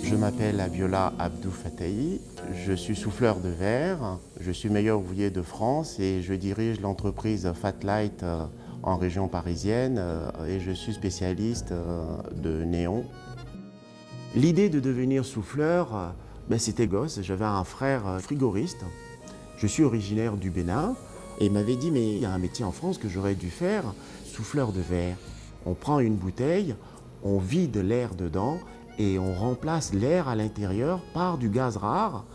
Je m'appelle Abiola Abdou Fatahi, je suis souffleur de verre, je suis meilleur ouvrier de France et je dirige l'entreprise Fatlight en région parisienne et je suis spécialiste de néon. L'idée de devenir souffleur, c'était gosse, j'avais un frère frigoriste, je suis originaire du Bénin et il m'avait dit mais il y a un métier en France que j'aurais dû faire, souffleur de verre. On prend une bouteille, on vide l'air dedans et on remplace l'air à l'intérieur par du gaz rare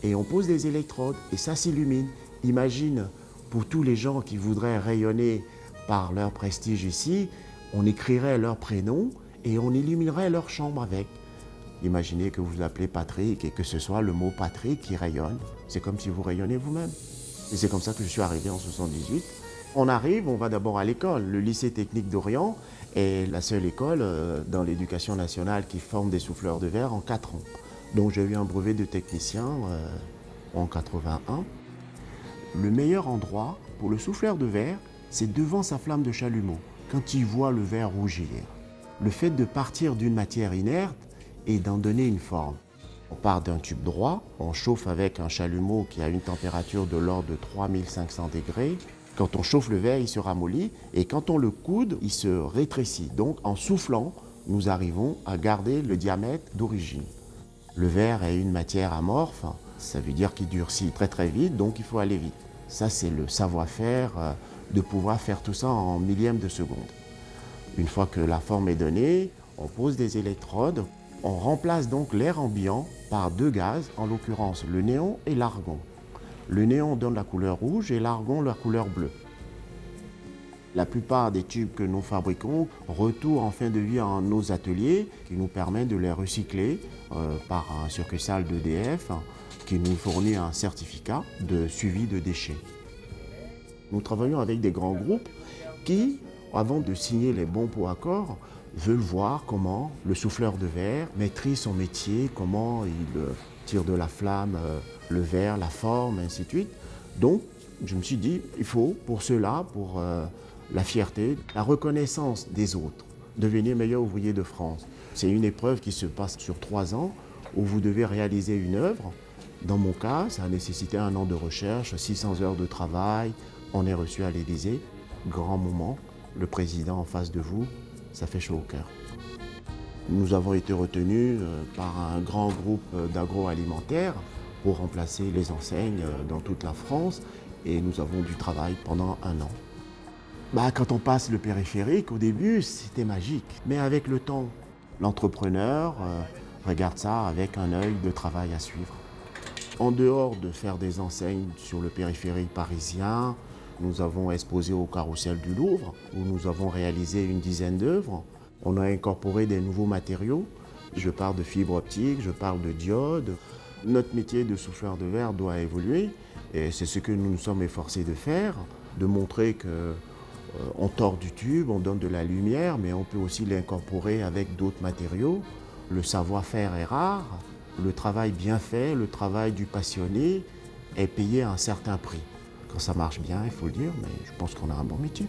et on pose des électrodes et ça s'illumine. Imagine, pour tous les gens qui voudraient rayonner par leur prestige ici, on écrirait leur prénom et on illuminerait leur chambre avec. Imaginez que vous appelez Patrick et que ce soit le mot Patrick qui rayonne. C'est comme si vous rayonnez vous-même. Et c'est comme ça que je suis arrivé en 78. On arrive, on va d'abord à l'école. Le lycée technique d'Orient est la seule école dans l'éducation nationale qui forme des souffleurs de verre en 4 ans. Donc j'ai eu un brevet de technicien en 81. Le meilleur endroit pour le souffleur de verre, c'est devant sa flamme de chalumeau, quand il voit le verre rougir. Le fait de partir d'une matière inerte et d'en donner une forme. On part d'un tube droit, on chauffe avec un chalumeau qui a une température de l'ordre de 3500 degrés. Quand on chauffe le verre, il se ramollit et quand on le coude, il se rétrécit. Donc en soufflant, nous arrivons à garder le diamètre d'origine. Le verre est une matière amorphe, ça veut dire qu'il durcit très très vite, donc il faut aller vite. Ça c'est le savoir-faire de pouvoir faire tout ça en millième de seconde. Une fois que la forme est donnée, on pose des électrodes. On remplace donc l'air ambiant par 2 gaz, en l'occurrence le néon et l'argon. Le néon donne la couleur rouge et l'argon la couleur bleue. La plupart des tubes que nous fabriquons retournent en fin de vie à nos ateliers qui nous permet de les recycler par un succursale d'EDF qui nous fournit un certificat de suivi de déchets. Nous travaillons avec des grands groupes qui, avant de signer les bons pour accord, veulent voir comment le souffleur de verre maîtrise son métier, comment il tire de la flamme, le verre, la forme, ainsi de suite. Donc, je me suis dit, il faut pour cela, pour la fierté, la reconnaissance des autres, devenir meilleur ouvrier de France. C'est une épreuve qui se passe sur 3 ans où vous devez réaliser une œuvre. Dans mon cas, ça a nécessité 1 an de recherche, 600 heures de travail. On est reçu à l'Élysée, grand moment, le président en face de vous. Ça fait chaud au cœur. Nous avons été retenus par un grand groupe d'agroalimentaire pour remplacer les enseignes dans toute la France et nous avons du travail pendant 1 an. Quand on passe le périphérique, au début, c'était magique. Mais avec le temps, l'entrepreneur regarde ça avec un œil de travail à suivre. En dehors de faire des enseignes sur le périphérique parisien, nous avons exposé au Carrousel du Louvre, où nous avons réalisé une dizaine d'œuvres. On a incorporé des nouveaux matériaux. Je parle de fibre optique, je parle de diodes. Notre métier de souffleur de verre doit évoluer et c'est ce que nous nous sommes efforcés de faire, de montrer qu'on tord du tube, on donne de la lumière, mais on peut aussi l'incorporer avec d'autres matériaux. Le savoir-faire est rare, le travail bien fait, le travail du passionné est payé à un certain prix. Quand ça marche bien, il faut le dire, mais je pense qu'on a un bon métier.